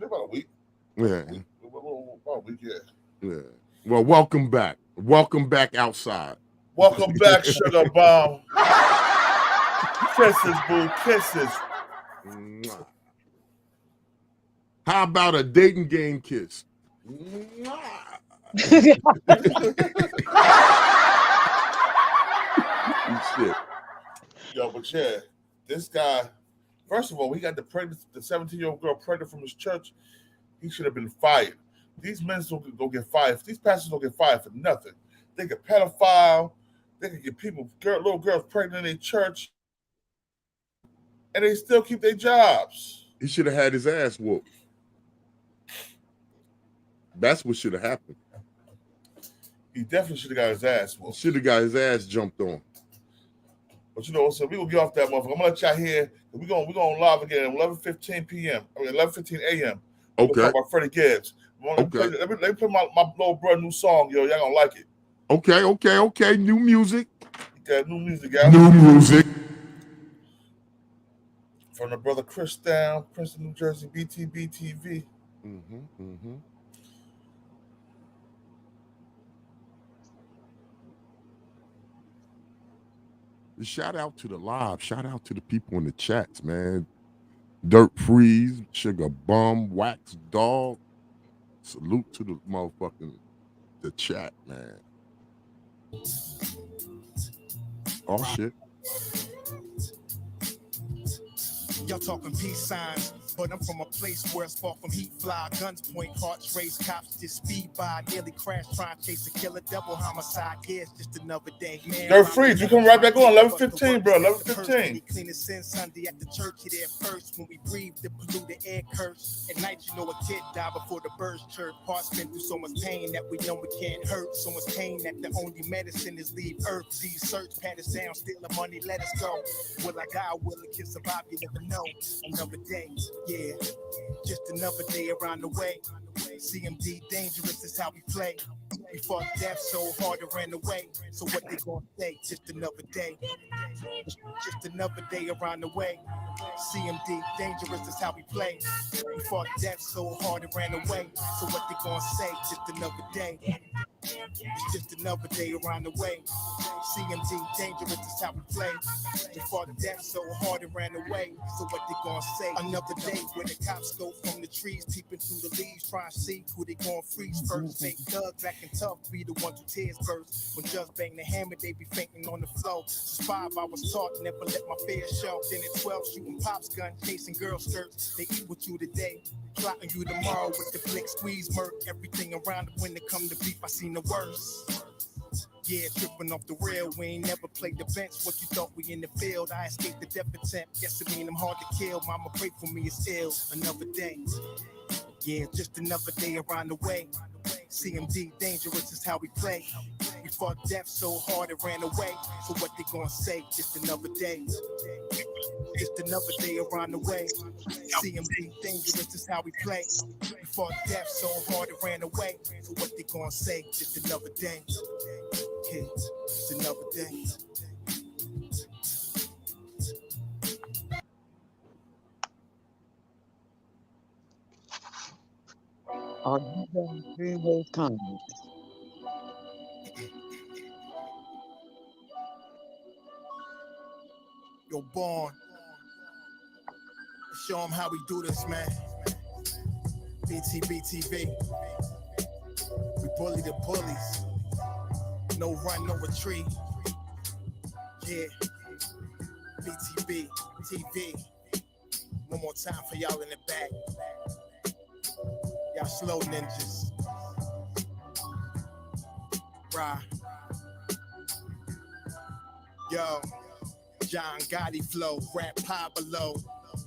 About a week. Yeah. About a week, yeah. Yeah. Well, welcome back. Welcome back outside. Welcome back, Sugar Bum. Kisses, boo, kisses. How about a dating game kiss? Shit. Yo, but yeah, this guy, first of all, he got the 17-year-old girl pregnant from his church. He should have been fired. These men don't get fired. These pastors don't get fired for nothing. They get pedophile. They can get little girls pregnant in their church, and they still keep their jobs. He should have had his ass whooped. That's what should have happened. He definitely should have got his ass whooped. Should have got his ass jumped on. But you know, so we gonna get off that motherfucker. I'm gonna let y'all hear. We're going live again at 11:15 p.m. 11:15 a.m. Okay. Talk about Freddie Gibbs. Let me play my little brother new song, yo. Y'all gonna like it. Okay. New music. Got new music, guys. New music. From the brother Chris down, Princeton, New Jersey, BTBTV. Shout out to the live. Shout out to the people in the chats, man. Dirt Freeze, Sugar Bum, Wax Dog. Salute to the motherfucking the chat, man. Oh shit. Y'all talking peace signs, but I'm from a place where it's far from heat fly. Guns point, hearts race, cops just speed by. Nearly crash, trying to chase a killer, double homicide. Yeah, it's just another day. Man, They're free. You come right back on 11:15, bro. 11:15. Clean the sin Sunday at the church. Here first when we breathe the polluted air curse. At night, you know a kid died before the birds chirp. Hearts been through so much pain that we know we can't hurt. So much pain that the only medicine is leave earth. These search pat us down, steal the money, let us go. Will I die? Will a kid survive? You never know. Another day, yeah, just another day around the way. CMD dangerous is how we play. We fought death so hard it ran away. So what they gonna say? Just another day. Just another day around the way. CMD dangerous is how we play. We fought death so hard it ran away. So what they gonna say? Just another day. It's just another day around the way. CMD dangerous is how we play. We fought death so hard it ran away. So what they gonna say? Another day where the cops go from the trees, peeping through the leaves, trying to see who they gonna freeze first. Fake thugs acting tough, be the ones who tears burst. When just bang the hammer, they be fainting on the floor. Since 5 I was taught, never let my fear show. Then at 12, shooting pops gun, chasing girl skirts. They eat with you today, plotting you tomorrow with the flick squeeze murk. Everything around them when they come to beef, I seen the worst. Yeah, tripping off the rail, we ain't never played the bench. What you thought we in the field? I escaped the death attempt. Guess it mean I'm hard to kill. Mama pray for me, it's ill. Another day. Yeah, just another day around the way. CMD dangerous is how we play. We fought death so hard it ran away. So what they gonna say? Just another day. Just another day around the way. CMD dangerous is how we play. We fought death so hard it ran away. So what they gonna say? Just another day. Yeah, just another day. Are you going to read those comments? Yo, Born. Show them how we do this, man. BTBTV. We bully the bullies. No run, no retreat. Yeah. BTB TV. One more time for y'all in the back. Y'all slow ninjas. Rah. Yo. John Gotti flow, rap Pablo,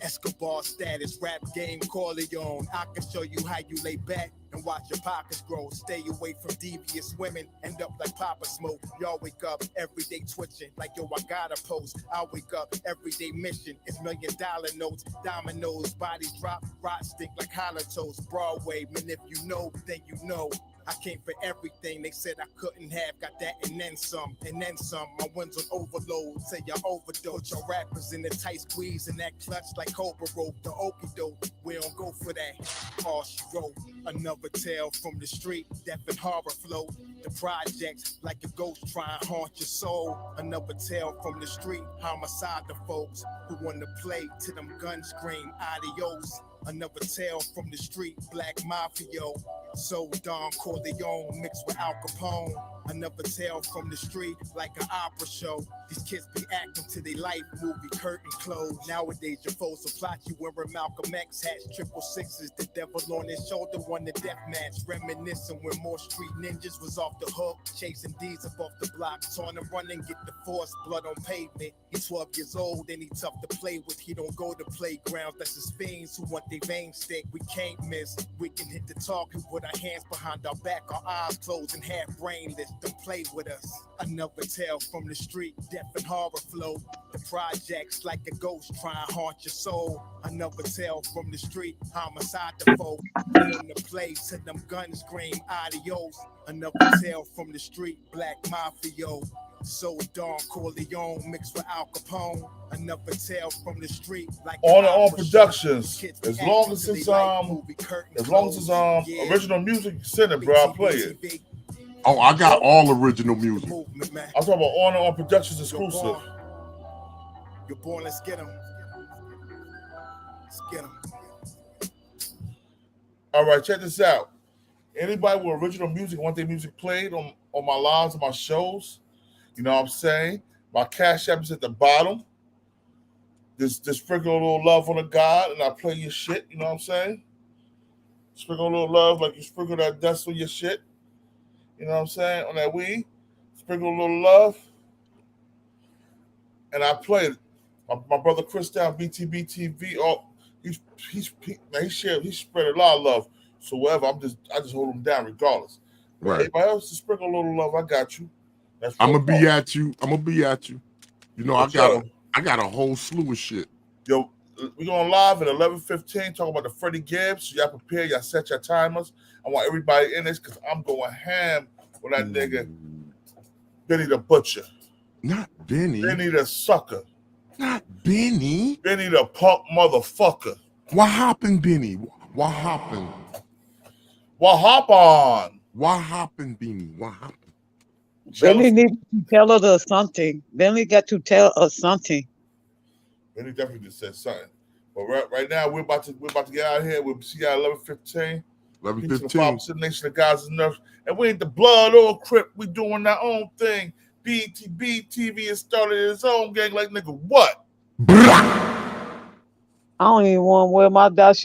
Escobar status, rap game Corleone. I can show you how you lay back and watch your pockets grow. Stay away from devious women, end up like Papa Smoke. Y'all wake up every day twitching, like yo, I gotta post. I wake up every day mission, it's $1 million notes, dominoes, bodies drop, rot stink like hollow toast. Broadway, man, if you know, then you know. I came for everything they said I couldn't have, got that and then some, and then some. My wins on overload, say y'all overdose. Your rappers in the tight squeeze and that clutch like Cobra rope. The okie doke, we don't go for that. All she wrote, another tale from the street, death and horror flow. The projects like a ghost trying to haunt your soul. Another tale from the street, homicide the folks who want to play to them guns scream adios. Another tale from the street, black mafia. So Don Corleone mixed with Al Capone. Another tale from the street, like an opera show. These kids be acting to their life movie curtain closed. Nowadays your foes will plot you wearing Malcolm X hats, 666s. The devil on his shoulder won the death match. Reminiscing when more street ninjas was off the hook, chasing D's up off the block, trying to run and get the force, blood on pavement. He's 12 years old and he tough to play with. He don't go to playgrounds, that's his fiends who want their veins stick. We can't miss, we can hit the target with our hands behind our back, our eyes closed and half brainless. Don't play with us. Another tale from the street, death and horror flow. The projects like a ghost trying to haunt your soul. Another tale from the street, homicide the foe. On the play to them guns scream adios. Another tale from the street, black mafia. So Don Corleone mixed with Al Capone. Another tale from the street, like on and on productions. As long as it's original music, send it, bro. I'll play it. Oh, I got all original music. I'm talking about on and on productions exclusive. You're born, let's get them. Let's get them. All right, check this out. Anybody with original music want their music played on my lives, on my shows, you know what I'm saying? My Cash App is at the bottom. Just sprinkle a little love on the God, and I play your shit. You know what I'm saying? Sprinkle a little love like you sprinkle that dust on your shit. You know what I'm saying? On that weed. Sprinkle a little love. And I play it. My brother Chris down BTBTV. Oh, he spread a lot of love. So whatever, I just hold him down regardless. But Right. everybody else to sprinkle a little love, I got you. That's I'm gonna be at you. You know, I got a whole slew of shit. Yo, we're going live at 11:15, talking about the Freddie Gibbs. So y'all prepare, y'all set your timers. I want everybody in this because I'm going ham with that nigga Benny the Butcher. Not Benny. Benny the Sucker. Not Benny. Benny the punk motherfucker. What happened, Benny? What happened? What happened? What happened, Benny? What happened? Benny needs to tell us something. Benny got to tell us something. Benny definitely just said something. But right now we're about to get out of here. We'll see y'all at 11:15. 11:15. Nation of Guys and Nerves. And we ain't the blood or crip. We doing our own thing. BTBTV has started its own gang like nigga. What? I don't even want to wear my dashiki.